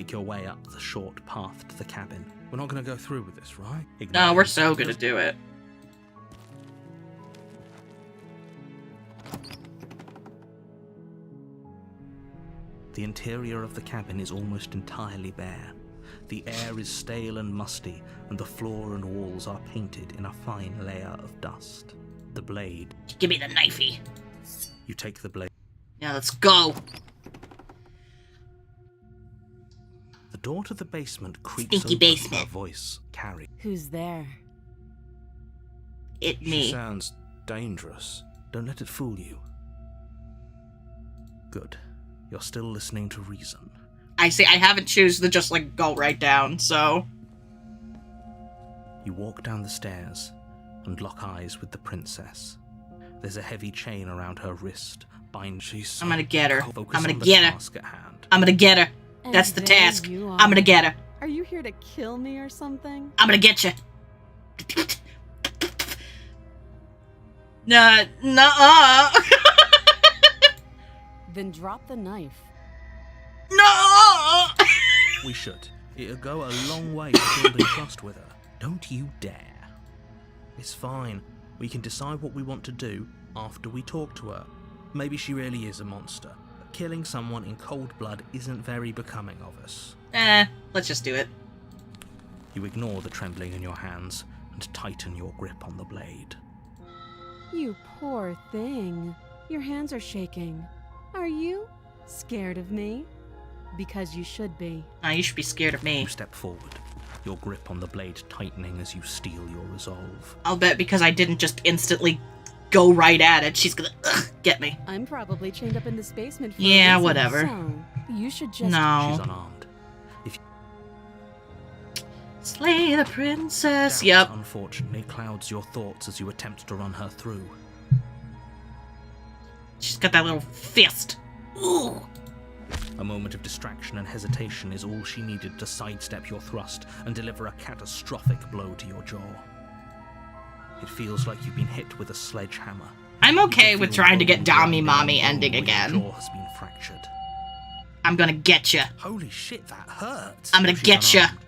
make your way up the short path to the cabin. We're not going to go through with this, right? No, we're so gonna do it. The interior of the cabin is almost entirely bare. The air is stale and musty, and the floor and walls are painted in a fine layer of dust. The blade. Give me the knifey. You take the blade. Yeah, let's go. The door to the basement creaks Stinky open. basement. Her voice carries. Who's there? It She me. sounds dangerous. Don't let it fool you. Good. You're still listening to reason. I see. I haven't choose to just like go right down. So You walk down the stairs and lock eyes with the princess. There's a heavy chain around her wrist. She's I'm gonna get her. Focus I'm gonna on the get her. task at hand. I'm gonna get her. And That's the there task. you I'm gonna are. get her. Are you here to kill me or something? I'm gonna get you. Nuh-uh. Then drop the knife. No. We should. It'll go a long way to building trust with her. Don't you dare. It's fine. We can decide what we want to do after we talk to her. Maybe she really is a monster. But killing someone in cold blood isn't very becoming of us. Let's just do it. You ignore the trembling in your hands and tighten your grip on the blade. You poor thing. Your hands are shaking. Are you scared of me? Because you should be. Nah, you should be scared of me. You step forward, your grip on the blade tightening as you steel your resolve. I'll bet because I didn't just instantly go right at it, she's gonna get me. I'm probably chained up in this basement for a Yeah, reason, whatever. So you should just... No. She's unarmed. Slay the princess. Doubt, Yep. unfortunately, clouds your thoughts as you attempt to run her through. She's got that little fist. Ooh. A moment of distraction and hesitation is all she needed to sidestep your thrust and deliver a catastrophic blow to your jaw. It feels like you've been hit with a sledgehammer. I'm okay You with feel trying to get bone Dami grinding Mommy on ending bone where again. Your jaw has been fractured. I'm gonna get you. Holy shit, that hurts! I'm gonna She's get ya. unarmed.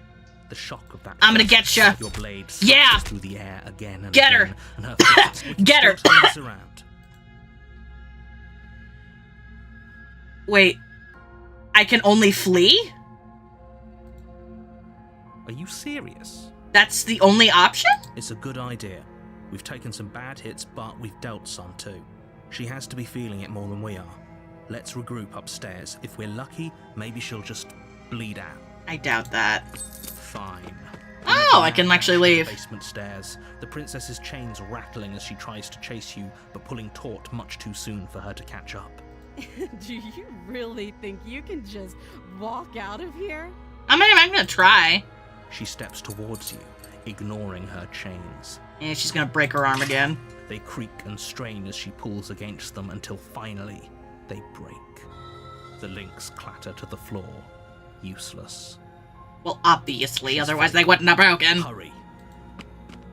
The shock of that. I'm gonna thrust get ya. Your blade Yeah. slashes through the air again and Get her. again, and her fists Get her. still turns around. Wait. I can only flee? Are you serious? That's the only option? It's a good idea. We've taken some bad hits, but we've dealt some too. She has to be feeling it more than we are. Let's regroup upstairs. If we're lucky, maybe she'll just bleed out. I doubt that. Fine. Oh, I can actually leave. Basement stairs. The princess's chains rattling as she tries to chase you, but pulling taut much too soon for her to catch up. Do you really think you can just walk out of here? I'm gonna try. She steps towards you, ignoring her chains. Yeah, she's gonna break her arm again. They creak and strain as she pulls against them until finally they break. The links clatter to the floor, useless. Well, obviously, otherwise they wouldn't have broken. Hurry.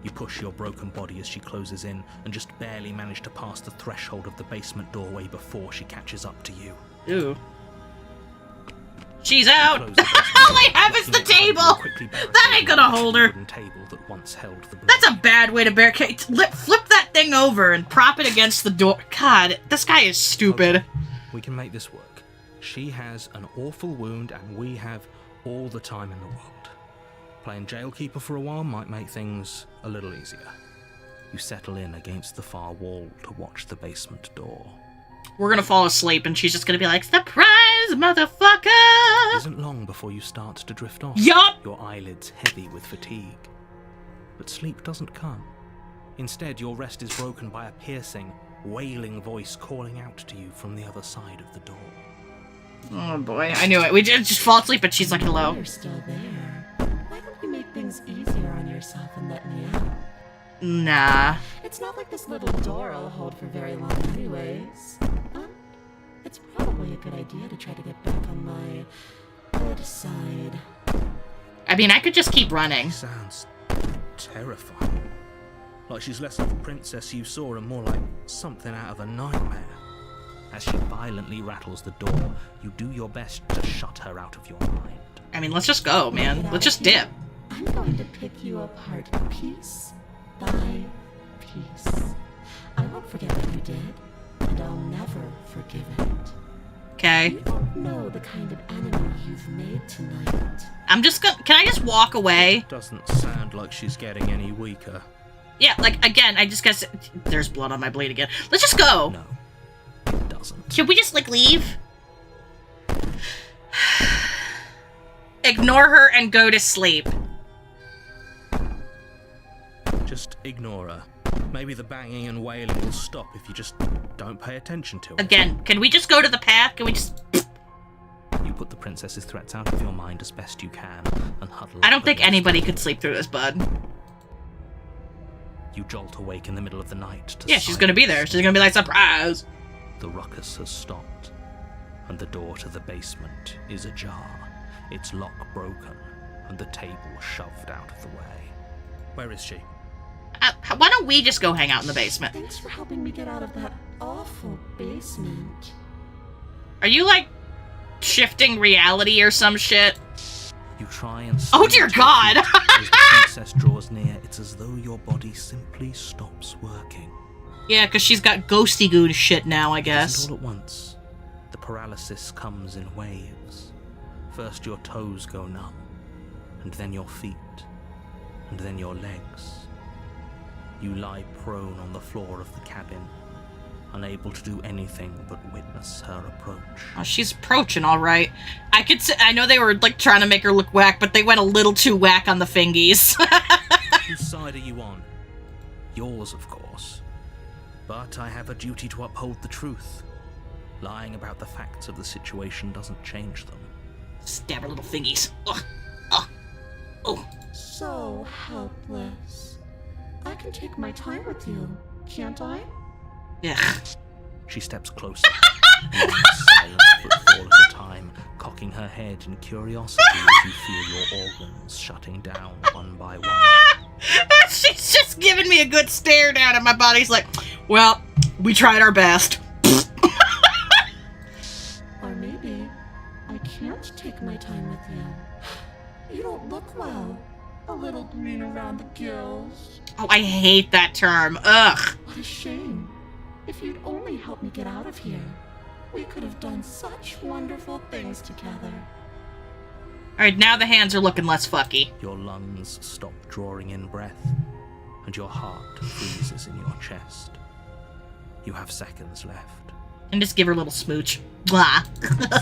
You push your broken body as she closes in and just barely manage to pass the threshold of the basement doorway before she catches up to you. Ooh. She's out! Close the basement All I door, have is the locking it behind you table! and quickly That ain't gonna hold her! barricading the wooden table that once held the blade. That's a bad way to barricade. Flip that thing over and prop it against the door. God, this guy is stupid. Okay, we can make this work. She has an awful wound and we have all the time in the world. Playing jailkeeper for a while might make things a little easier. You settle in against the far wall to watch the basement door. We're gonna fall asleep and she's just gonna be like, surprise, It motherfucker! isn't long before you start to drift off. Yup! Your eyelids heavy with fatigue. But sleep doesn't come. Instead, your rest is broken by a piercing, wailing voice calling out to you from the other side of the door. Oh boy, I knew it. We just fall asleep and she's like, hello. You're still there. Why don't you make things easier on yourself and let me out? Nah. It's not like this little door will hold for very long anyways. It's probably a good idea to try to get back on my good side. I mean, I could just keep running. She sounds terrifying. Like she's less of the princess you saw and more like something out of a nightmare. As she violently rattles the door, you do your best to shut her out of your mind. I mean, let's just go, man. Let's just dip. I'm going to pick you apart piece by piece. I won't forget what you did, and I'll never forgive it. Okay. You don't know the kind of enemy you've made tonight. I'm just gonna... Can I just walk away? Doesn't sound like she's getting any weaker. Yeah, like, again, I just guess... There's blood on my blade again. Let's just go. No, it doesn't. Should we just, like, leave? Ignore her and go to sleep. Just ignore her. Maybe the banging and wailing will stop if you just don't pay attention to it. Again, can we just go to the path? Can we just... You put the princess's threats out of your mind as best you can and huddle I don't up think against anybody her. could sleep through this, bud. You jolt awake in the middle of the night to Yeah, she's gonna be there. She's gonna be like, surprise! The ruckus has stopped, and the door to the basement is ajar, its lock broken, and the table shoved out of the way. Where is she? Why don't we just go hang out in the basement? Thanks for helping me get out of that awful basement. Are you, like, shifting reality or some shit? You try and... Oh, dear God! As the princess draws near, it's as though your body simply stops working. Yeah, because she's got ghosty goo shit now, I It guess. isn't all at once. The paralysis comes in waves. First your toes go numb, and then your feet, and then your legs. You lie prone on the floor of the cabin, unable to do anything but witness her approach. Oh, she's approaching, all right. I know they were, like, trying to make her look whack, but they went a little too whack on the fingies. Whose side are you on? Yours, of course. But I have a duty to uphold the truth. Lying about the facts of the situation doesn't change them. Stab her little fingies. Ugh. Ugh. Oh. So helpless. I can take my time with you, can't I? Ugh. She steps closer, one silent footfall at a time, cocking her head in curiosity as you feel your organs shutting down one by one. She's just giving me a good stare down, and my body's like, well, we tried our best. Or maybe I can't take my time with you. You don't look well. A little green around the gills. Oh, I hate that term. Ugh. What a shame. If you'd only helped me get out of here, we could have done such wonderful things together. Alright, now the hands are looking less fucky. Your lungs stop drawing in breath, and your heart freezes in your chest. You have seconds left. And just give her a little smooch. Blah.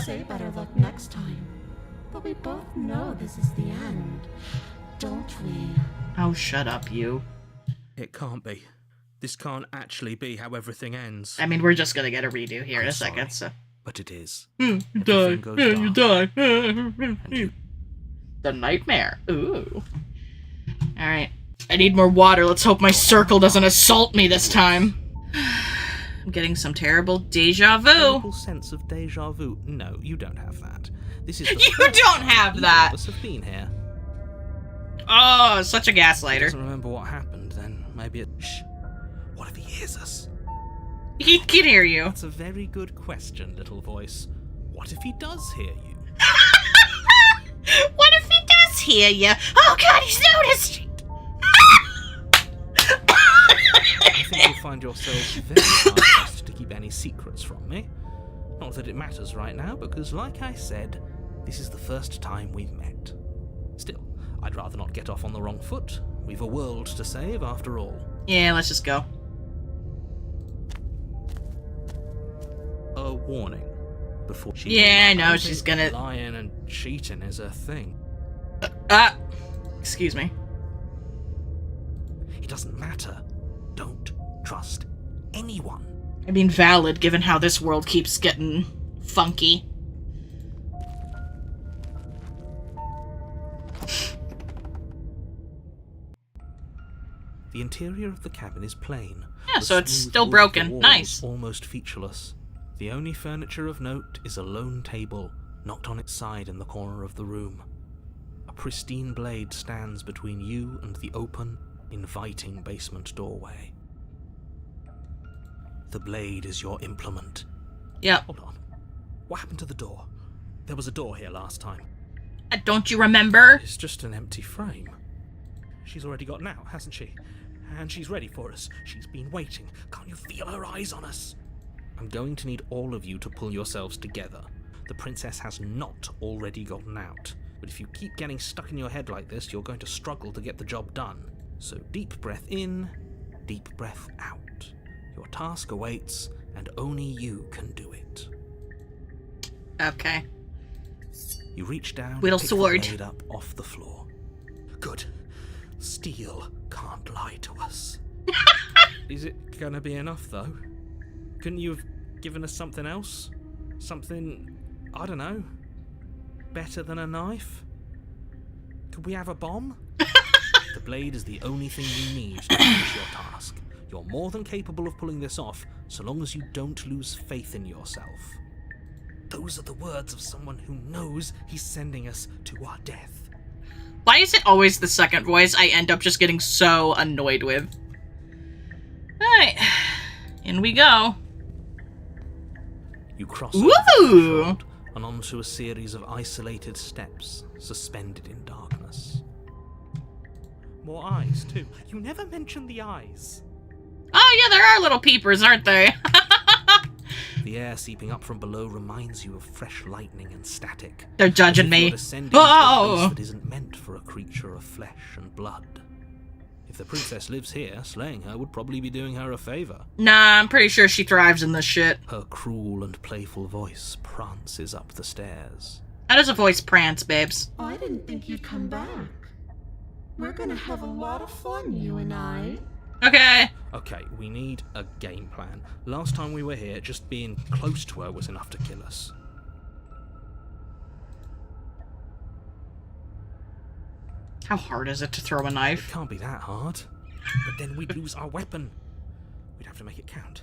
Say better luck next time. But we both know this is the end, don't we? Oh, shut up, you. It can't be. This can't actually be how everything ends. I mean, we're just gonna get a redo here in I'm a second, sorry, so. But it is. You Everything die. goes Yeah, you dark. die. And you The nightmare. Ooh. Alright. I need more water. Let's hope my circle doesn't assault me this time. I'm getting some terrible deja vu. terrible sense of deja vu. No, you don't have that. This is the You first don't time have either that. of us have been here. Oh, such a He gaslighter. doesn't remember what happened, then maybe it... Shh. What if he hears us? He can hear you. That's a very good question, little voice. What if he does hear you? What if he does hear you? Oh god, he's noticed! I think you'll find yourself very hard-pressed to keep any secrets from me. Not that it matters right now, because like I said, this is the first time we've met. Still, I'd rather not get off on the wrong foot. We've a world to save, after all. Yeah, let's just go. A warning. Before she... Yeah, I know, don't she's think gonna- Lying and cheating is a thing. Excuse me. It doesn't matter. Don't trust anyone. I mean, valid, given how this world keeps getting funky. The interior of the cabin is plain. Yeah, The so it's smooth still wood of the broken. walls Nice. Almost featureless. The only furniture of note is a lone table, knocked on its side in the corner of the room. A pristine blade stands between you and the open, inviting basement doorway. The blade is your implement. Yep. Hold on. What happened to the door? There was a door here last time. Don't you remember? It's just an empty frame. She's already gotten out, hasn't she? And she's ready for us. She's been waiting. Can't you feel her eyes on us? I'm going to need all of you to pull yourselves together. The princess has not already gotten out. But if you keep getting stuck in your head like this, you're going to struggle to get the job done. So deep breath in, deep breath out. Your task awaits, and only you can do it. Okay. You reach down Whittle and pick sword. the blade up off the floor. Good. Steel can't lie to us. Is it gonna be enough, though? Couldn't you have given us something else? Something, I don't know, better than a knife? Could we have a bomb? The blade is the only thing you need to finish your task. You're more than capable of pulling this off, so long as you don't lose faith in yourself. Those are the words of someone who knows he's sending us to our death. Why is it always the second voice I end up just getting so annoyed with? Alright. In we go. You cross over the Woo! threshold and onto a series of isolated steps, suspended in darkness. More eyes, too. You never mention the eyes. Oh yeah, there are little peepers, aren't they? The air seeping up from below reminds you of fresh lightning and static. They're judging As if me. you're descending into a Oh! place that isn't meant for a creature of flesh and blood. If the princess lives here, slaying her would probably be doing her a favor. Nah, I'm pretty sure she thrives in this shit. Her cruel and playful voice prances up the stairs. How does a voice prance, babes? I didn't think you'd come back. We're gonna have a lot of fun, you and I. Okay. Okay, we need a game plan. Last time we were here, just being close to her was enough to kill us. How hard is it to throw a It knife? can't be that hard. But then we'd lose our weapon. We'd have to make it count.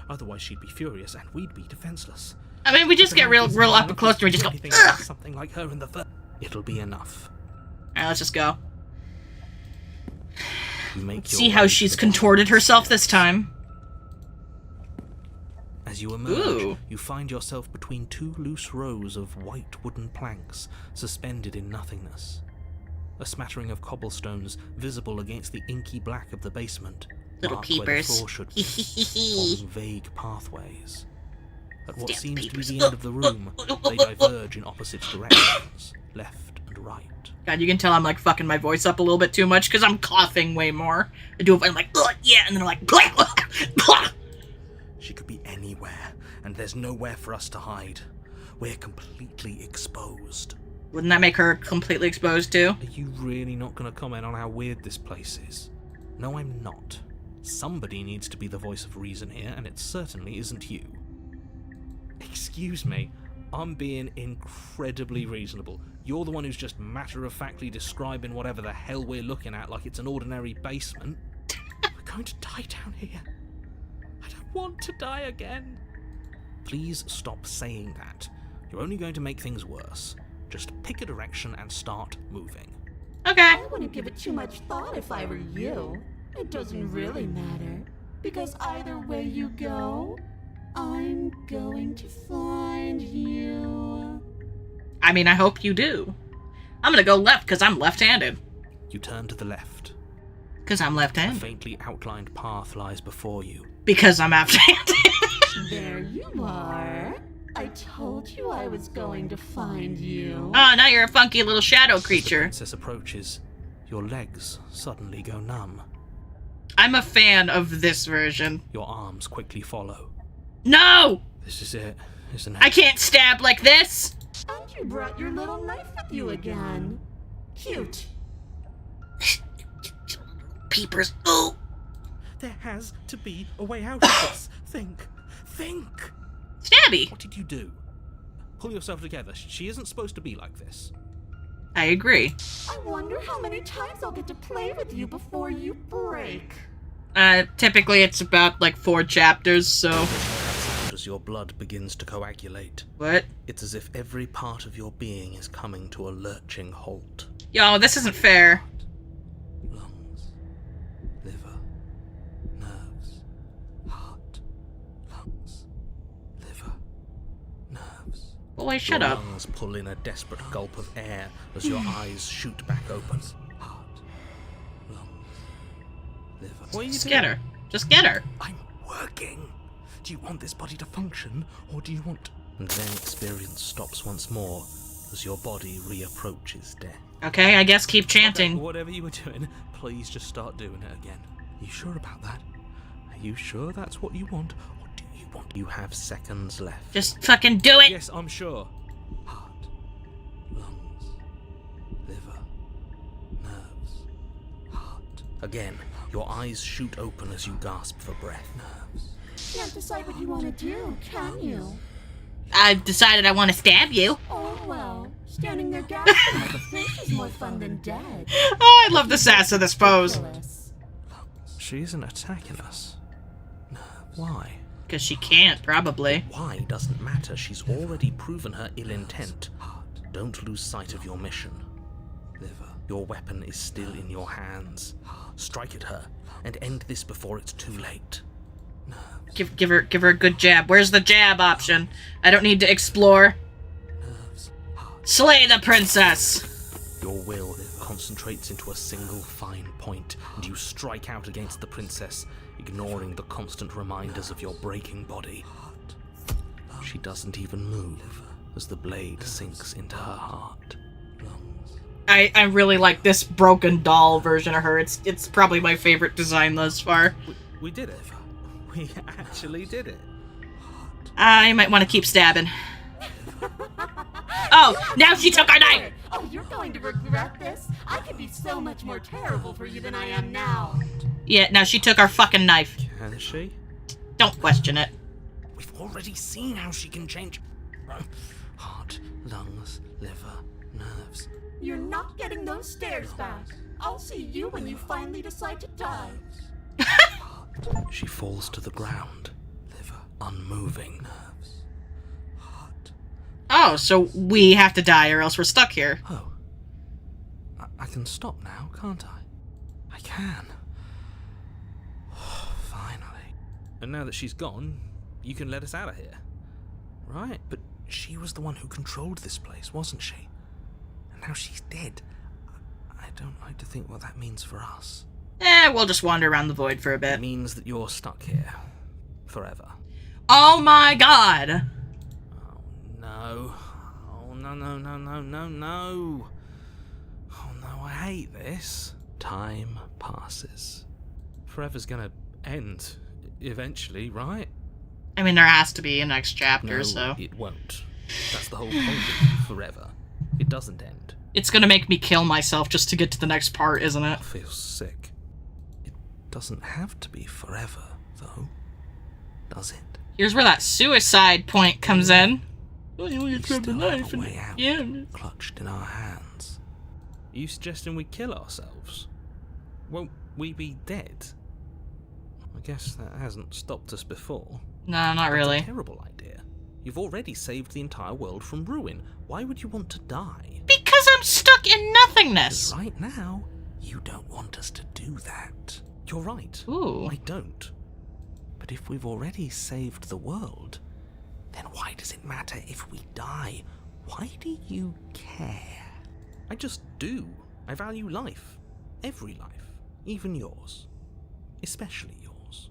Otherwise she'd be furious and we'd be defenseless. I mean, we just get real up and close to her and just go, Anything ugh! something like her in the first. It'll be enough. Alright, let's just go. You make your See how way she's to the contorted bottom herself stairs. this time. As you emerge, Ooh. you find yourself between two loose rows of white wooden planks suspended in nothingness. A smattering of cobblestones visible against the inky black of the basement. Little mark where the peepers. floor should be, forming vague pathways. At what Stealth seems peepers. to be the end of the room, they diverge in opposite directions, left and right. God, you can tell I'm like fucking my voice up a little bit too much because I'm coughing way more. I do it, I'm like, ugh, yeah, and then I'm like, blah, blah, blah. She could be anywhere, and there's nowhere for us to hide. We're completely exposed. Wouldn't that make her completely exposed too? Are you really not going to comment on how weird this place is? No, I'm not. Somebody needs to be the voice of reason here, and it certainly isn't you. Excuse me, I'm being incredibly reasonable. You're the one who's just matter-of-factly describing whatever the hell we're looking at like it's an ordinary basement. We're going to die down here. I don't want to die again. Please stop saying that. You're only going to make things worse. Just pick a direction and start moving. Okay. I wouldn't give it too much thought if I were you. It doesn't really matter. Because either way you go, I'm going to find you. I mean, I hope you do. I'm gonna go left because I'm left-handed. You turn to the left. Because I'm A left-handed. faintly outlined path lies before you. Because I'm left-handed. There you are. I told you I was going to find you. Oh, now you're a funky little shadow As the creature. princess approaches, your legs suddenly go numb. I'm a fan of this version. Your arms quickly follow. No! This is it, isn't it? I can't stab like this! And you brought your little knife with you again. Cute. Peepers. Oh! There has to be a way out of this. Think. Think! Stabby! What did you do? Pull yourself together. She isn't supposed to be like this. I agree. I wonder how many times I'll get to play with you before you break. Typically it's about like 4 chapters, so... As your blood begins to coagulate, What? it's as if every part of your being is coming to a lurching halt. Yo, this isn't fair. Lungs, liver, nerves, heart, lungs, liver, nerves. Boy, shut Your up. lungs pull in a desperate gulp of air as your eyes shoot back open. Heart, lungs, liver. What are you Just doing? get her. Just get her. I'm working. Do you want this body to function, or do you want... And then experience stops once more as your body reapproaches death. Okay, I guess keep chanting. Okay, whatever you were doing, please just start doing it again. You sure about that? Are you sure that's what you want, or do you want... You have seconds left. Just fucking do it! Yes, I'm sure. Heart, lungs, liver, nerves, heart. Again, your eyes shoot open as you gasp for breath. Nerves. Can't decide what you want to do, can you? I've decided I want to stab you. Oh well, standing there gasping like a fish is more fun than dead. Oh, I love the sass of this pose. Ridiculous. She isn't attacking us. Nerves. Why? Because she can't, probably. Why doesn't matter. She's already proven her ill intent. Don't lose sight of your mission. Liver. Your weapon is still in your hands. Strike at her and end this before it's too late. Give her a good jab. Where's the jab option? I don't need to explore. Nerves. Slay the princess! Your will concentrates into a single fine point, and you strike out against the princess, ignoring the constant reminders of your breaking body. She doesn't even move as the blade sinks into her heart. I really like this broken doll version of her. It's probably my favorite design thus far. We did it. We actually did it. I might want to keep stabbing. Oh, now she took our knife! Oh, you're going to regret this. I could be so much more terrible for you than I am now. Yeah, now she took our fucking knife. Can she? Don't question it. We've already seen how she can change. Heart, lungs, liver, nerves. You're not getting those stairs back. I'll see you when you finally decide to die. She falls to the ground, liver unmoving. Nerves. Heart. Oh, so we have to die or else we're stuck here. Oh. I can stop now, can't I? I can. Finally. And now that she's gone, you can let us out of here. Right? But she was the one who controlled this place, wasn't she? And now she's dead. I don't like to think what that means for us. We'll just wander around the void for a It bit. means that you're stuck here. Forever. Oh my god! Oh no. Oh no, no, no, no, no, no. Oh no, I hate this. Time passes. Forever's gonna end eventually, right? I mean, there has to be a next chapter, No, so... it won't. That's the whole point of forever. It doesn't end. It's gonna make me kill myself just to get to the next part, isn't it? I feel sick. It doesn't have to be forever, though. Does it? Here's where that suicide point comes in. Oh, you only We grabbed a still have knife a and... way out, Yeah. clutched in our hands. Are you suggesting we kill ourselves? Won't we be dead? I guess that hasn't stopped us before. No, not That's really. a terrible idea. You've already saved the entire world from ruin. Why would you want to die? Because I'm stuck in nothingness! Right now, you don't want us to do that. You're right. Ooh. I don't. But if we've already saved the world, then why does it matter if we die? Why do you care? I just do. I value life. Every life. Even yours. Especially yours.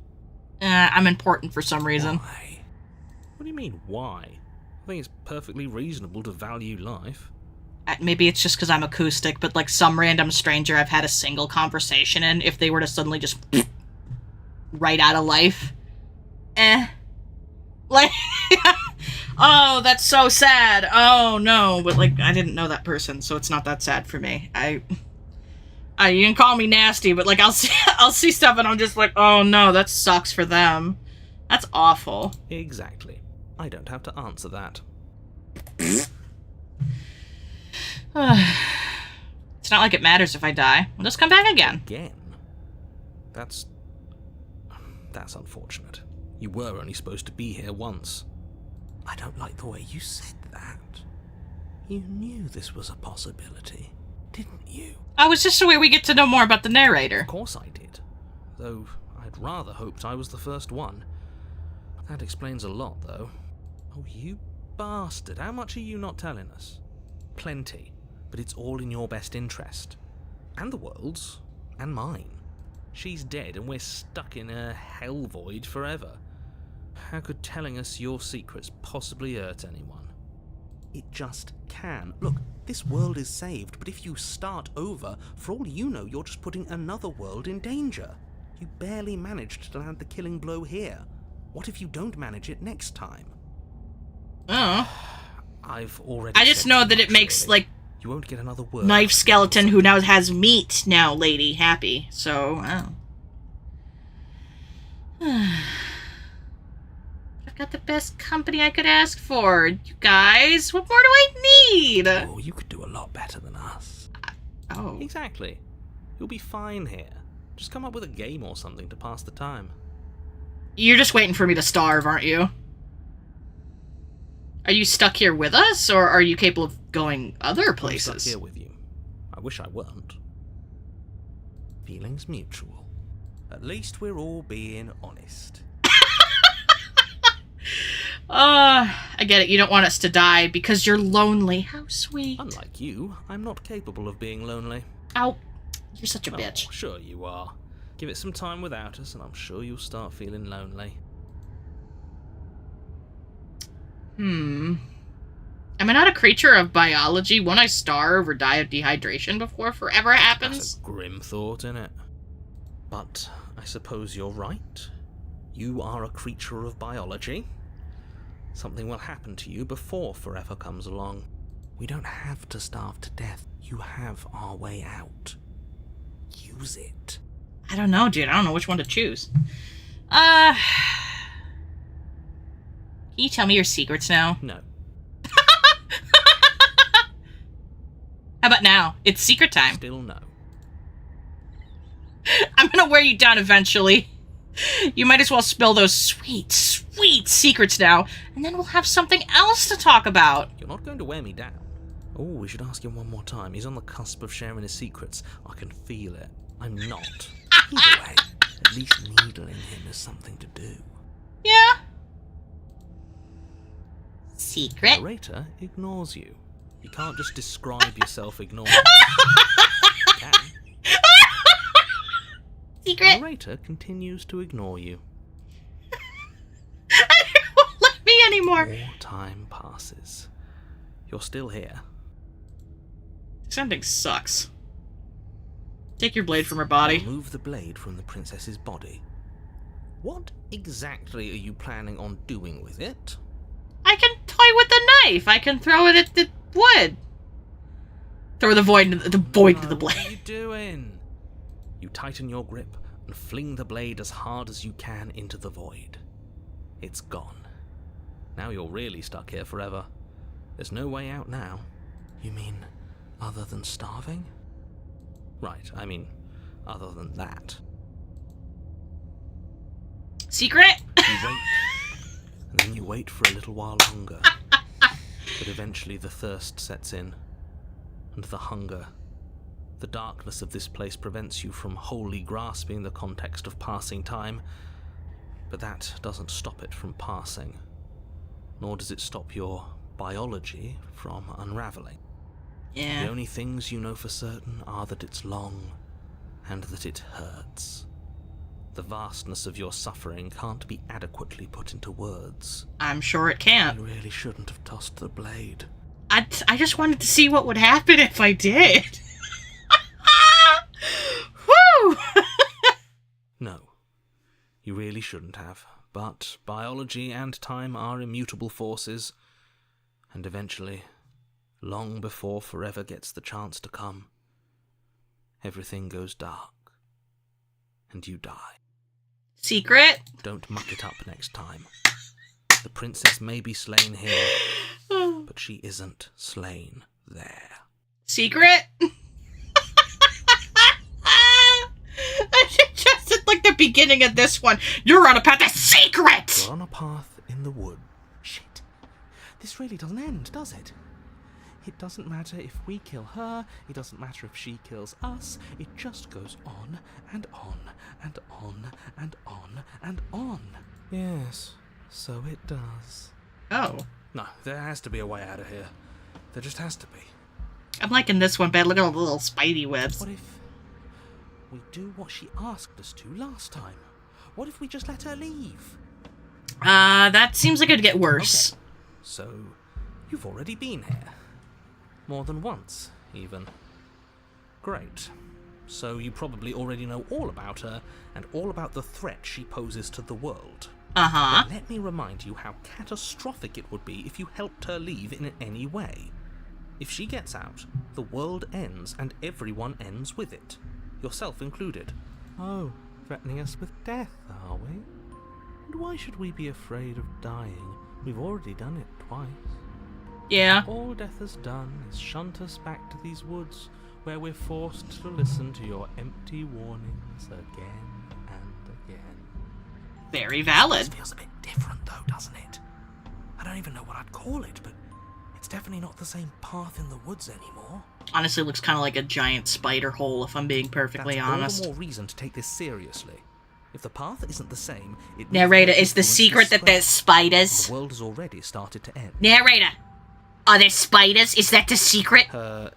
I'm important for some reason. Why? What do you mean, why? I think it's perfectly reasonable to value life. Maybe it's just because I'm acoustic, but like some random stranger I've had a single conversation in, if they were to suddenly just right out of life. Like, oh, that's so sad. Oh no, but like I didn't know that person, so it's not that sad for me. You can call me nasty, but like I'll see stuff and I'm just like, oh no, that sucks for them. That's awful. Exactly. I don't have to answer that. It's not like it matters if I die. I'll just come back again. Again? That's unfortunate. You were only supposed to be here once. I don't like the way you said that. You knew this was a possibility, didn't you? Oh, it's just the way we get to know more about the narrator. Of course I did. Though I'd rather hoped I was the first one. That explains a lot, though. Oh, you bastard, how much are you not telling us? Plenty, but it's all in your best interest. And the world's, and mine. She's dead and we're stuck in a hell void forever. How could telling us your secrets possibly hurt anyone? It just can. Look, this world is saved, but if you start over, for all you know, you're just putting another world in danger. You barely managed to land the killing blow here. What if you don't manage it next time? Oh. I've already I just said know too that it much, makes, really. like, You won't get another word. Knife Skeleton, who now has meat now, lady, happy. So, I've got the best company I could ask for. You guys, what more do I need? Oh, you could do a lot better than us. Oh. Exactly. You'll be fine here. Just come up with a game or something to pass the time. You're just waiting for me to starve, aren't you? Are you stuck here with us, or are you capable of going other I'm places? stuck here with you. I wish I weren't. Feelings mutual. At least we're all being honest. I get it. You don't want us to die because you're lonely. How sweet. Unlike you, I'm not capable of being lonely. Ow. You're such a bitch. Oh, sure you are. Give it some time without us, and I'm sure you'll start feeling lonely. Am I not a creature of biology? Won't I starve or die of dehydration before forever happens? That's a grim thought, innit? But I suppose you're right. You are a creature of biology. Something will happen to you before forever comes along. We don't have to starve to death. You have our way out. Use it. I don't know, dude. I don't know which one to choose. Can you tell me your secrets now? No. How about now? It's secret time. Still no. I'm gonna wear you down eventually. You might as well spill those sweet, sweet secrets now, and then we'll have something else to talk about. You're not going to wear me down. Oh, we should ask him one more time. He's on the cusp of sharing his secrets. I can feel it. I'm not. Either way, at least needling him is something to do. Yeah. Secret? Narrator ignores you. You can't just describe yourself ignoring. You can. Secret? Narrator continues to ignore you. It won't let me anymore. More time passes. You're still here. This ending sucks. Take your blade from her body. Remove the blade from the princess's body. What exactly are you planning on doing with it? I can toy with the knife. I can throw it at the wood. Throw the void into the What are you blade. doing? You tighten your grip and fling the blade as hard as you can into the void. It's gone. Now you're really stuck here forever. There's no way out now. You mean other than starving? Right, I mean other than that. Secret? You wait, and then you wait for a little while longer. But eventually the thirst sets in, and the hunger. The darkness of this place prevents you from wholly grasping the context of passing time, but that doesn't stop it from passing, nor does it stop your biology from unraveling. Yeah. The only things you know for certain are that it's long, and that it hurts. The vastness of your suffering can't be adequately put into words. I'm sure it can't. You really shouldn't have tossed the blade. I just wanted to see what would happen if I did. Woo! No, you really shouldn't have. But biology and time are immutable forces, and eventually, long before forever gets the chance to come, everything goes dark, and you die. Secret? Don't muck it up next time. The princess may be slain here, but she isn't slain there. Secret? Just at like the beginning of this one, you're on a path to secret! You're on a path in the wood. Shit. This really doesn't end, does it? It doesn't matter if we kill her, it doesn't matter if she kills us, it just goes on and on and on and on and on. Yes, so it does. Oh. No, there has to be a way out of here. There just has to be. I'm liking this one, but look at all the little spidey webs. What if we do what she asked us to last time? What if we just let her leave? That seems like it'd get worse. Okay. So, you've already been here. More than once, even. Great. So you probably already know all about her, and all about the threat she poses to the world. Uh-huh. But let me remind you how catastrophic it would be if you helped her leave in any way. If she gets out, the world ends, and everyone ends with it. Yourself included. Oh, threatening us with death, are we? And why should we be afraid of dying? We've already done it twice. Yeah. All death has done is shunt us back to these woods, where we're forced to listen to your empty warnings again and again. Very valid. This feels a bit different though, doesn't it? I don't even know what I'd call it, but it's definitely not the same path in the woods anymore. Honestly, it looks kind of like a giant spider hole, if I'm being perfectly That's honest. all the more reason to take this seriously. If the path isn't the same, it Narrator, is the secret that there's spiders? The world has already started to end. Narrator, are there spiders? Is that the secret? Her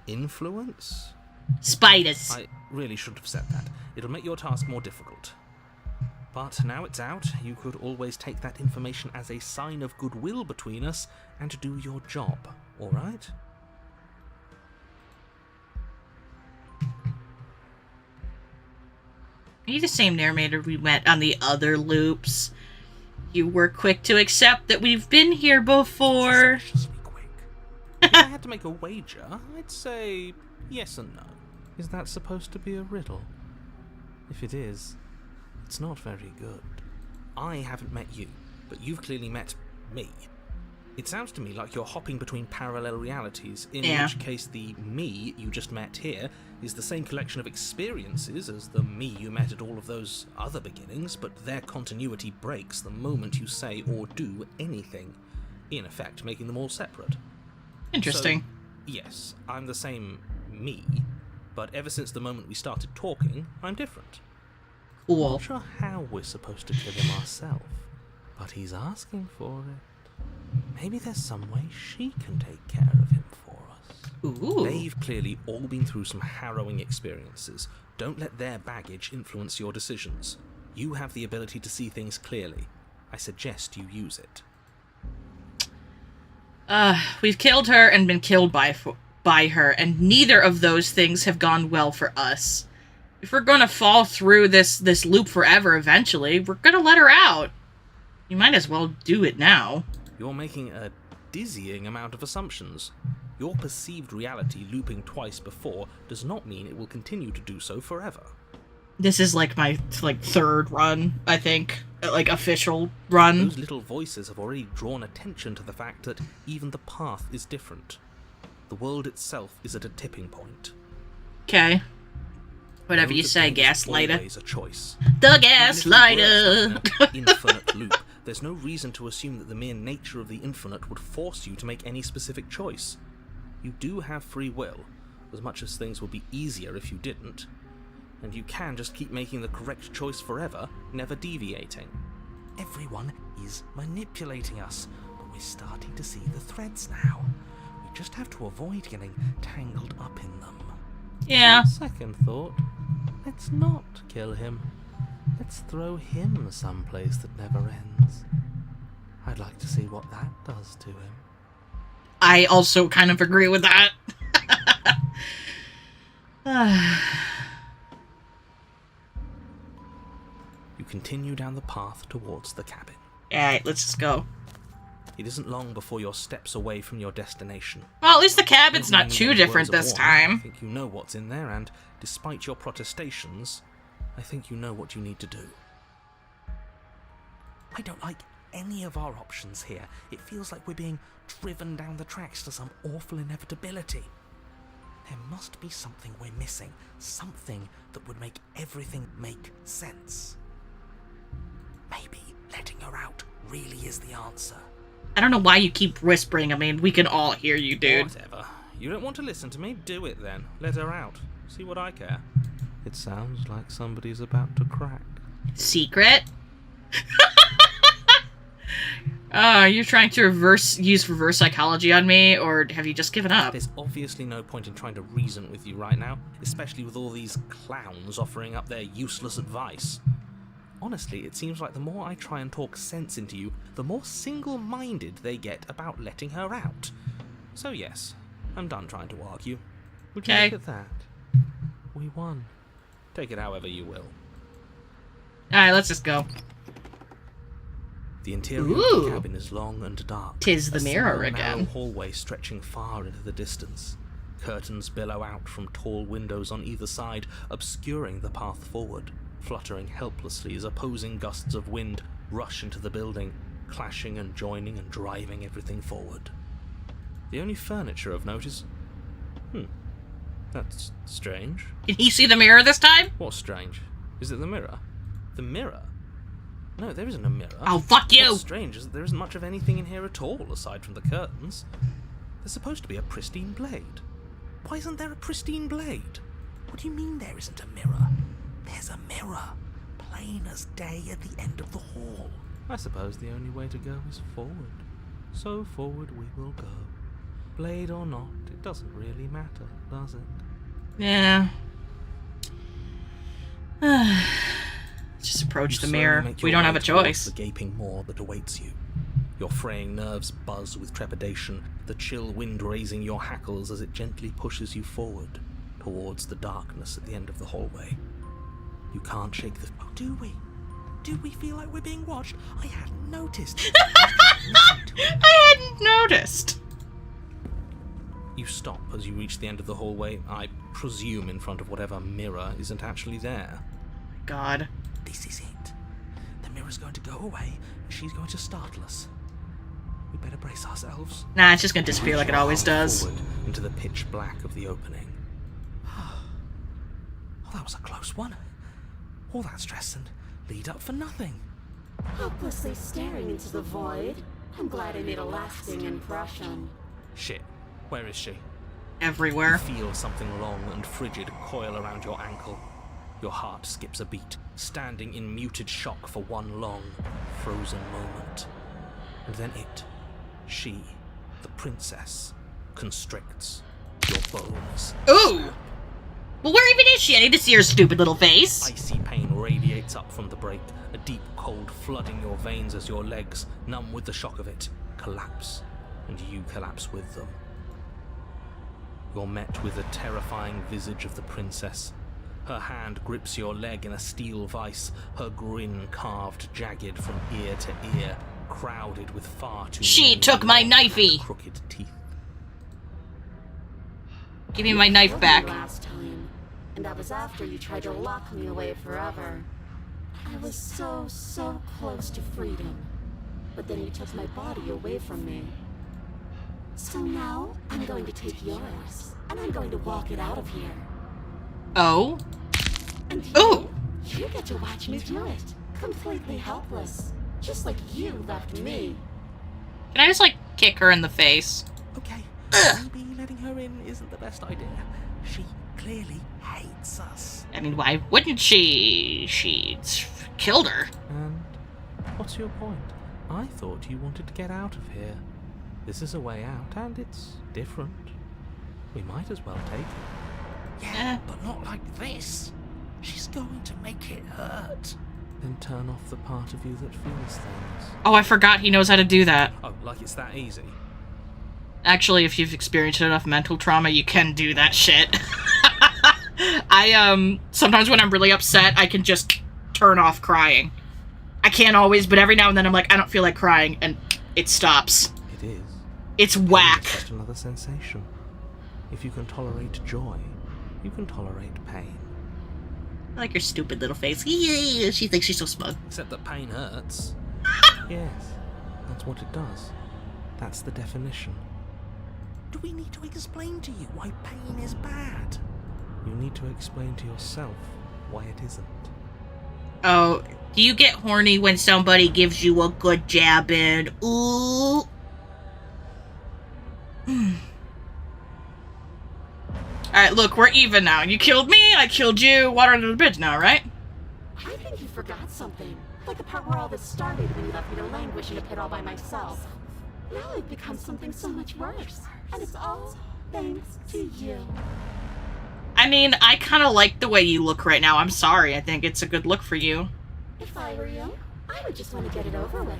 influence? Spiders. I really shouldn't have said that. It'll make your task more difficult. But now it's out, you could always take that information as a sign of goodwill between us and do your job, alright? Are you the same narrator we met on the other loops? You were quick to accept that we've been here before. Suspiciously quick. If I had to make a wager, I'd say yes and no. Is that supposed to be a riddle? If it is, it's not very good. I haven't met you, but you've clearly met me. It sounds to me like you're hopping between parallel realities, in which case the me you just met here is the same collection of experiences as the me you met at all of those other beginnings, but their continuity breaks the moment you say or do anything, in effect making them all separate. Interesting. So, yes, I'm the same me, but ever since the moment we started talking, I'm different. Cool. Not sure how we're supposed to kill him ourselves, but he's asking for it. Maybe there's some way she can take care of him for us. Ooh. They've clearly all been through some harrowing experiences. Don't let their baggage influence your decisions. You have the ability to see things clearly. I suggest you use it. We've killed her and been killed by her, and neither of those things have gone well for us. If we're gonna fall through this loop forever eventually, we're gonna let her out. You might as well do it now. You're making a dizzying amount of assumptions. Your perceived reality looping twice before does not mean it will continue to do so forever. This is like my third run, I think. Official run. Those little voices have already drawn attention to the fact that even the path is different. The world itself is at a tipping point. Okay. Whatever Know you that say, there is gaslighter. always a choice. The Even if you were gaslighter! stuck in an infinite loop, there's no reason to assume that the mere nature of the infinite would force you to make any specific choice. You do have free will, as much as things would be easier if you didn't. And you can just keep making the correct choice forever, never deviating. Everyone is manipulating us, but we're starting to see the threads now. We just have to avoid getting tangled up in them. Yeah. Second thought, let's not kill him. Let's throw him someplace that never ends. I'd like to see what that does to him. I also kind of agree with that. You continue down the path towards the cabin. Alright, let's just go. It isn't long before you're steps away from your destination. Well, at least the cabin's Don't not need too any different words of this warning. I time. think you know what's in there, and despite your protestations, I think you know what you need to do. I don't like any of our options here. It feels like we're being driven down the tracks to some awful inevitability. There must be something we're missing. Something that would make everything make sense. Maybe letting her out really is the answer. I don't know why you keep whispering. I mean, we can all hear you, dude. Whatever. You don't want to listen to me? Do it then. Let her out. See what I care. It sounds like somebody's about to crack. Secret? Are you trying to use reverse psychology on me, or have you just given up? There's obviously no point in trying to reason with you right now, especially with all these clowns offering up their useless advice. Honestly, it seems like the more I try and talk sense into you, the more single-minded they get about letting her out. So yes, I'm done trying to argue. Would you Okay. look at that? We won. Take it however you will. Alright, let's just go. The interior of Ooh. the cabin is long and dark. 'Tis the A mirror single narrow again. hallway stretching far into the distance. Curtains billow out from tall windows on either side, obscuring the path forward, fluttering helplessly as opposing gusts of wind rush into the building, clashing and joining and driving everything forward. The only furniture of note is... that's strange. Can he see the mirror this time? What's strange? Is it the mirror? The mirror? No, there isn't a mirror. Oh, fuck you! What's strange is that there isn't much of anything in here at all, aside from the curtains. There's supposed to be a pristine blade. Why isn't there a pristine blade? What do you mean there isn't a mirror? There's a mirror, plain as day at the end of the hall. I suppose the only way to go is forward. So forward we will go. Blade or not, it doesn't really matter, does it? Yeah. Just approach the You slowly mirror. make We your don't way have a towards choice. The gaping maw that awaits you. Your fraying nerves buzz with trepidation, the chill wind raising your hackles as it gently pushes you forward, towards the darkness at the end of the hallway. You can't shake the... Oh, do we? Do we feel like we're being watched? I hadn't noticed. I hadn't noticed. You stop as you reach the end of the hallway, I presume in front of whatever mirror isn't actually there. God. This is it. The mirror's going to go away, and she's going to startle us. We better brace ourselves. Nah, it's just gonna disappear like it always does. Forward into the pitch black of the opening. Oh, that was a close one. All that stress and lead up for nothing. Hopelessly staring into the void. I'm glad I made a lasting impression. Shit, where is she? You Everywhere. feel something long and frigid coil around your ankle. Your heart skips a beat, standing in muted shock for one long, frozen moment. And then she, the princess, constricts your bones. Ooh! Well, where even is she? I need to see her stupid little face. Icy pain radiates up from the break, a deep cold flooding your veins as your legs, numb with the shock of it, collapse, and you collapse with them. You're met with the terrifying visage of the princess. Her hand grips your leg in a steel vice, her grin carved jagged from ear to ear, crowded with far too She many took my long, knifey. crooked teeth. Give me my knife Killed back. me last time, and that was after you tried to lock me away forever. I was so close to freedom, but then you took my body away from me. So now I'm going to take yours, and I'm going to walk it out of here. Oh? And Ooh! you get to watch me do it, completely helpless, just like you left me. Can I just, like, kick her in the face? Okay, Ugh. maybe letting her in isn't the best idea. She clearly hates us. I mean, why wouldn't she? She killed her. And what's your point? I thought you wanted to get out of here. This is a way out, and it's different. We might as well take it. Eh. But not like this. She's going to make it hurt. Then turn off the part of you that feels things. Oh, I forgot he knows how to do that. Oh, like it's that easy? Actually, if you've experienced enough mental trauma, you can do that shit. Sometimes when I'm really upset, I can just turn off crying. I can't always, but every now and then I'm like, I don't feel like crying, and it stops. It is. It's Pain is whack. just another sensation. If you can tolerate joy, you can tolerate pain. I like your stupid little face. She thinks she's so smug. Except that pain hurts. Yes, that's what it does. That's the definition. Do we need to explain to you why pain is bad? You need to explain to yourself why it isn't. Oh, do you get horny when somebody gives you a good jab in? Ooh. Alright, look, we're even now. You killed me, I killed you. Water under the bridge now, right? I think you've forgot something. Like the part where all this started when you left me to languish in a pit all by myself. Now I've become something so much worse. And it's all thanks to you. I mean, I kind of like the way you look right now. I'm sorry. I think it's a good look for you. If I were you, I would just want to get it over with.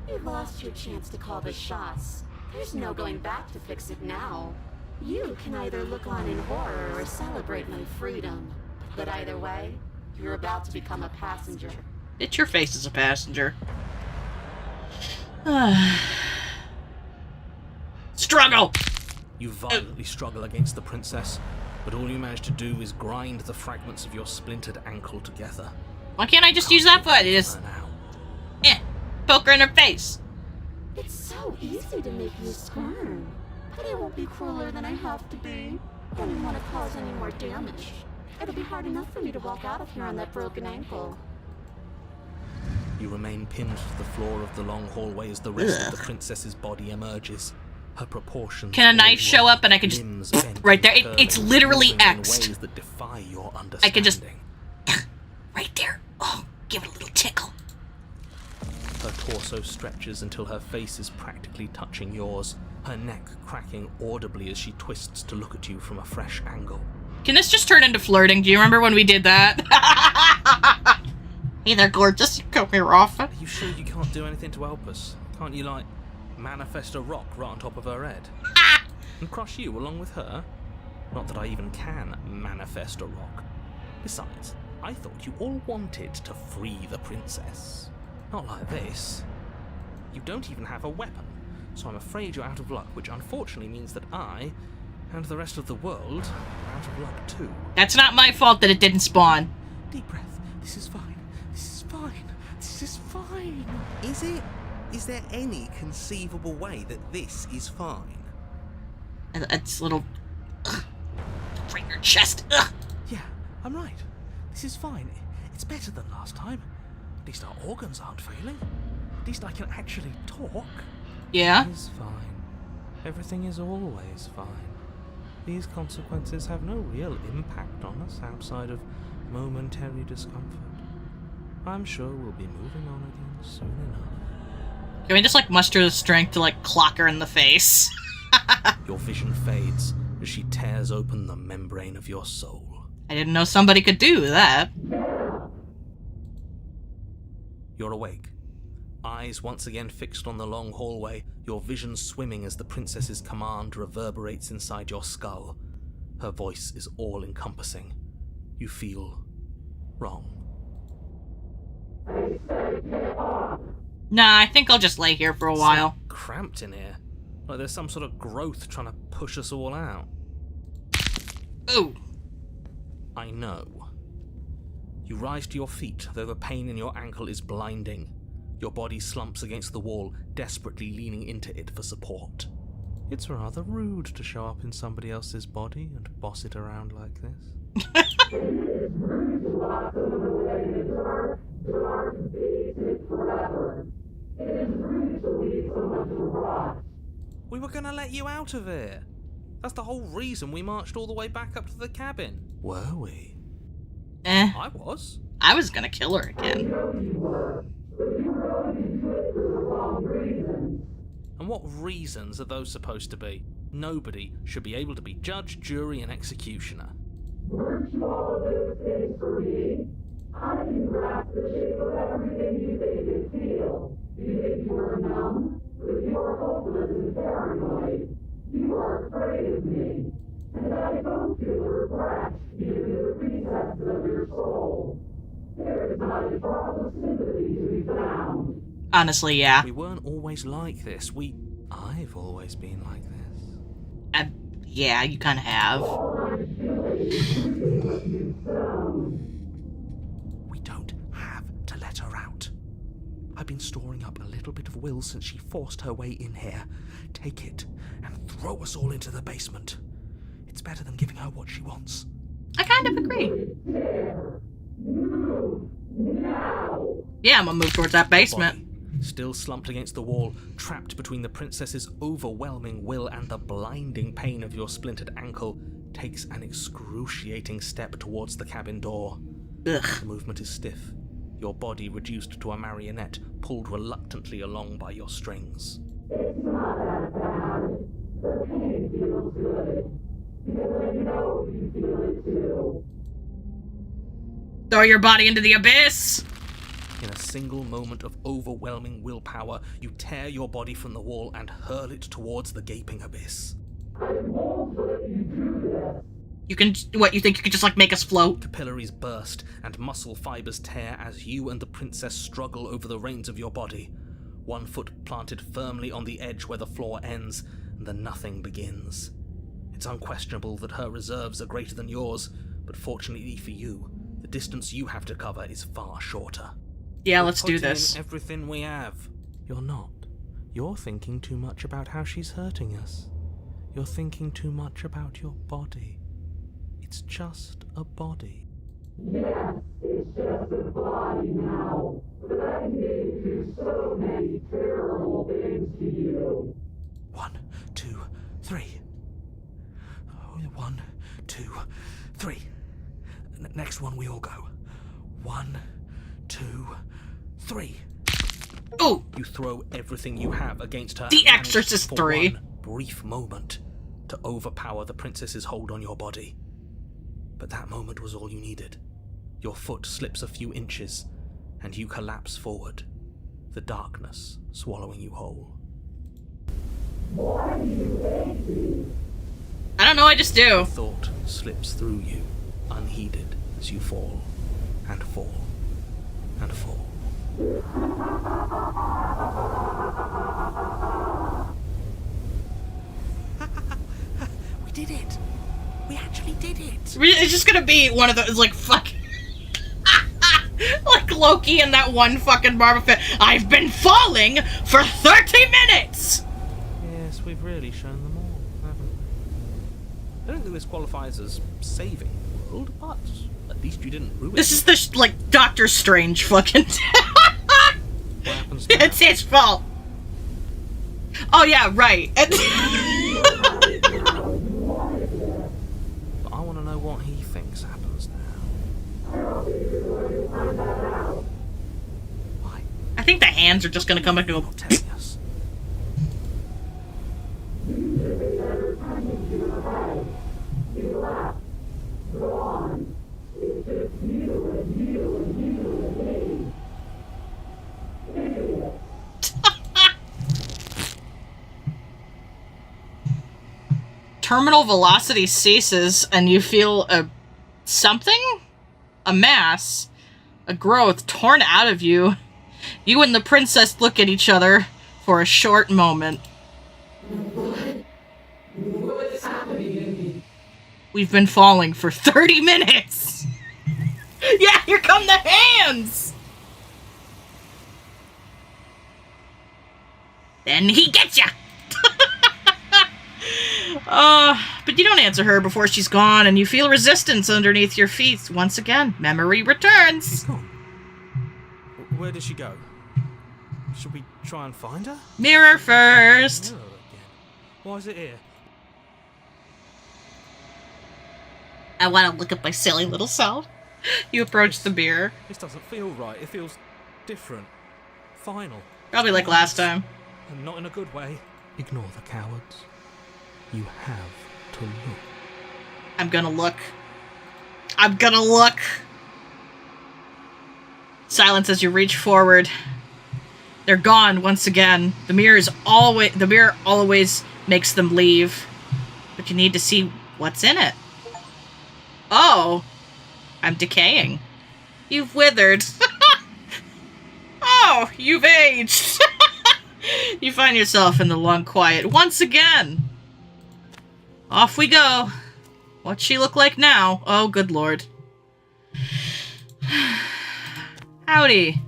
You lost your chance to call the shots. There's no going back to fix it now. You can either look on in horror or celebrate my freedom. But either way, you're about to become a passenger. It's your face as a passenger. Struggle! You violently struggle against the princess, but all you manage to do is grind the fragments of your splintered ankle together. Why can't I just use that foot? Just poke her in her face. It's so easy to make you squirm. But I won't be crueler than I have to be. I don't want to cause any more damage. It'll be hard enough for me to walk out of here on that broken ankle. You remain pinned to the floor of the long hallway as the rest of the princess's body emerges. Her proportions. Can a knife show up and I can just right there? It's literally X'd. Ways that defy your understanding. I can just right there. Oh, give it a little tickle. Her torso stretches until her face is practically touching yours, her neck cracking audibly as she twists to look at you from a fresh angle. Can this just turn into flirting? Do you remember when we did that? Hey there, gorgeous. You come here often. Are you sure you can't do anything to help us? Can't you, like, manifest a rock right on top of her head? And crush you along with her? Not that I even can manifest a rock. Besides, I thought you all wanted to free the princess. Not like this. You don't even have a weapon, so I'm afraid you're out of luck, which unfortunately means that I, and the rest of the world, are out of luck too. That's not my fault that it didn't spawn. Deep breath. This is fine. This is fine. This is fine. Is it? Is there any conceivable way that this is fine? It's a little... Break your chest. Ugh. Yeah, I'm right. This is fine. It's better than last time. At least our organs aren't failing. At least I can actually talk. Yeah? It's fine. Everything is always fine. These consequences have no real impact on us outside of momentary discomfort. I'm sure we'll be moving on again soon enough. Can we just, like, muster the strength to, like, clock her in the face? Your vision fades as she tears open the membrane of your soul. I didn't know somebody could do that. You're awake. Eyes once again fixed on the long hallway, your vision swimming as the princess's command reverberates inside your skull. Her voice is all-encompassing. You feel wrong. Nah, I think I'll just lay here for a while. It's cramped in here. Like there's some sort of growth trying to push us all out. Ooh. I know. You rise to your feet, though the pain in your ankle is blinding. Your body slumps against the wall, desperately leaning into it for support. It's rather rude to show up in somebody else's body and boss it around like this. We were gonna let you out of here. That's the whole reason we marched all the way back up to the cabin. Were we? I was. I was gonna kill her again. And what reasons are those supposed to be? Nobody should be able to be judge, jury, and executioner. Weren't you all of those things for me? I can grasp the shape of everything you think and feel. You think you were numb? But you are hopeless and paranoid. You are afraid of me. And I don't feel regret, even in the recesses of your soul. There is not a drop of sympathy to be found. Honestly, yeah. We weren't always like this. I've always been like this. Yeah, you kind of have. We don't have to let her out. I've been storing up a little bit of will since she forced her way in here. Take it and throw us all into the basement. It's better than giving her what she wants. I kind of agree. Yeah, I'm gonna move towards that basement. Body, still slumped against the wall, trapped between the princess's overwhelming will and the blinding pain of your splintered ankle, takes an excruciating step towards the cabin door. Ugh. The movement is stiff. your body reduced to a marionette, pulled reluctantly along by your strings. It's not that bad. The pain feels good. Because I know you feel it too. Throw your body into the abyss! In a single moment of overwhelming willpower, you tear your body from the wall and hurl it towards the gaping abyss. I won't let you do this. You can, what, you think you could just, like, make us float? Capillaries burst and muscle fibers tear as you and the princess struggle over the reins of your body. One foot planted firmly on the edge where the floor ends, and the nothing begins. It's unquestionable that her reserves are greater than yours, but fortunately for you, the distance you have to cover is far shorter. Yeah, We're let's do putting this. in everything we have. You're not. You're thinking too much about how she's hurting us. You're thinking too much about your body. It's just a body. Yes, it's just a body now. But I can do so many terrible things to you. 1, 2, 3. 1, 2, 3. Next one, we all go. 1, 2, 3. Ooh! You throw everything you have against her. The and manage Exorcist for 3. one brief moment to overpower the princess's hold on your body. But that moment was all you needed. Your foot slips a few inches, and you collapse forward, the darkness swallowing you whole. Why do you hate me? I don't know, I just do. Thought slips through you, unheeded, as you fall, and fall, and fall. We did it! We actually did it! It's just gonna be one of those, like, fucking... like Loki in that one fucking Marvel film. I've been falling for 30 minutes! Yes, we've really shown them all, haven't we? I don't think this qualifies as saving the world, but at least you didn't ruin This it. is the, like, Doctor Strange fucking... What happens now? It's his fault. Oh, yeah, right. But I want to know what he thinks happens now. Why? I think the hands are just gonna come back and go... Not telling us. Terminal velocity ceases and you feel a mass, a growth torn out of you. You and the princess look at each other for a short moment. What's happening to me? We've been falling for 30 minutes! Yeah, here come the hands! Then he gets ya! But you don't answer her before she's gone, and you feel resistance underneath your feet. Once again, memory returns. She's gone. Where did she go? Should we try and find her? Mirror first. Mirror again. Why is it here? I want to look at my silly little self. You approach the mirror. This doesn't feel right. It feels different. Final. Probably like last time. And not in a good way. Ignore the cowards. You have to look. I'm gonna look. I'm gonna look. Silence as you reach forward. They're gone once again. The mirror always makes them leave. But you need to see what's in it. Oh. I'm decaying. You've withered. Oh, you've aged. You find yourself in the long quiet once again. Off we go. What's she look like now? Oh, good lord. Howdy.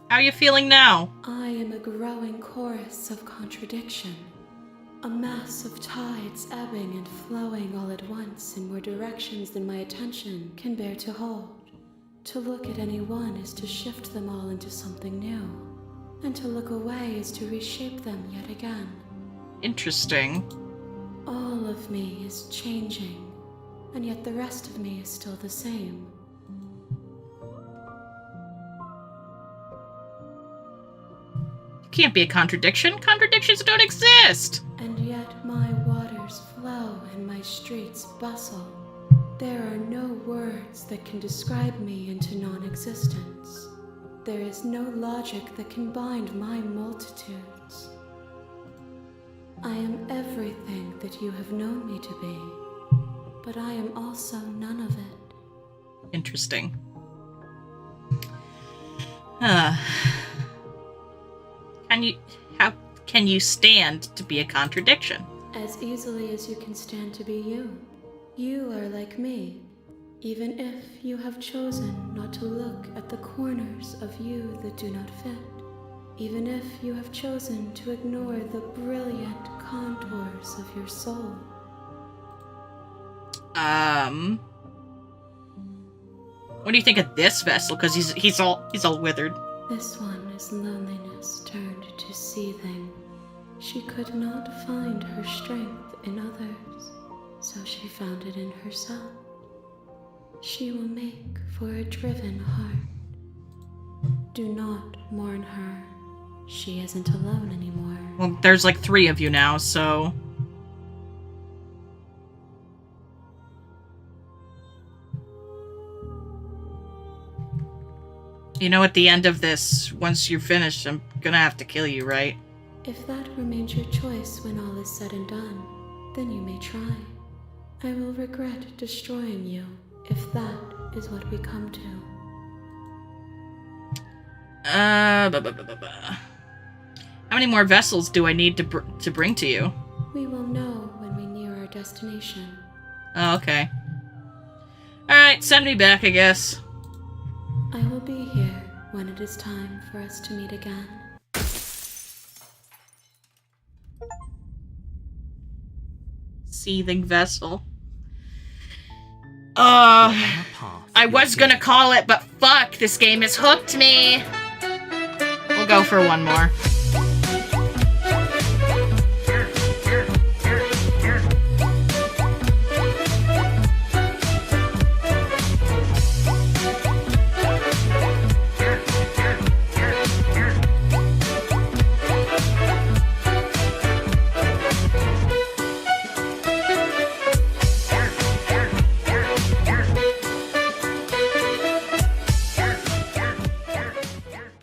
How are you feeling now? I am a growing chorus of contradiction. A mass of tides ebbing and flowing all at once in more directions than my attention can bear to hold. To look at any one is to shift them all into something new, and to look away is to reshape them yet again. Interesting. All of me is changing, and yet the rest of me is still the same. can't be a contradiction. Contradictions don't exist. And yet my waters flow and my streets bustle. There are no words that can describe me into non-existence. There is no logic that can bind my multitudes. I am everything that you have known me to be, but I am also none of it. Interesting. How can you stand to be a contradiction? As easily as you can stand to be you. You are like me, even if you have chosen not to look at the corners of you that do not fit. Even if you have chosen to ignore the brilliant contours of your soul. What do you think of this vessel? Because he's all withered. This one is loneliness turned to seething. She could not find her strength in others, so she found it in herself. She will make for a driven heart. Do not mourn her. She isn't alone anymore. Well, there's like 3 of you now, so... You know, at the end of this, once you're finished, I'm gonna have to kill you, right? If that remains your choice when all is said and done, then you may try. I will regret destroying you, if that is what we come to. How many more vessels do I need to bring to you? We will know when we near our destination. Oh, okay. Alright, send me back, I guess. I will be here when it is time for us to meet again. Seething vessel. I was gonna call it, but fuck, this game has hooked me. We'll go for one more.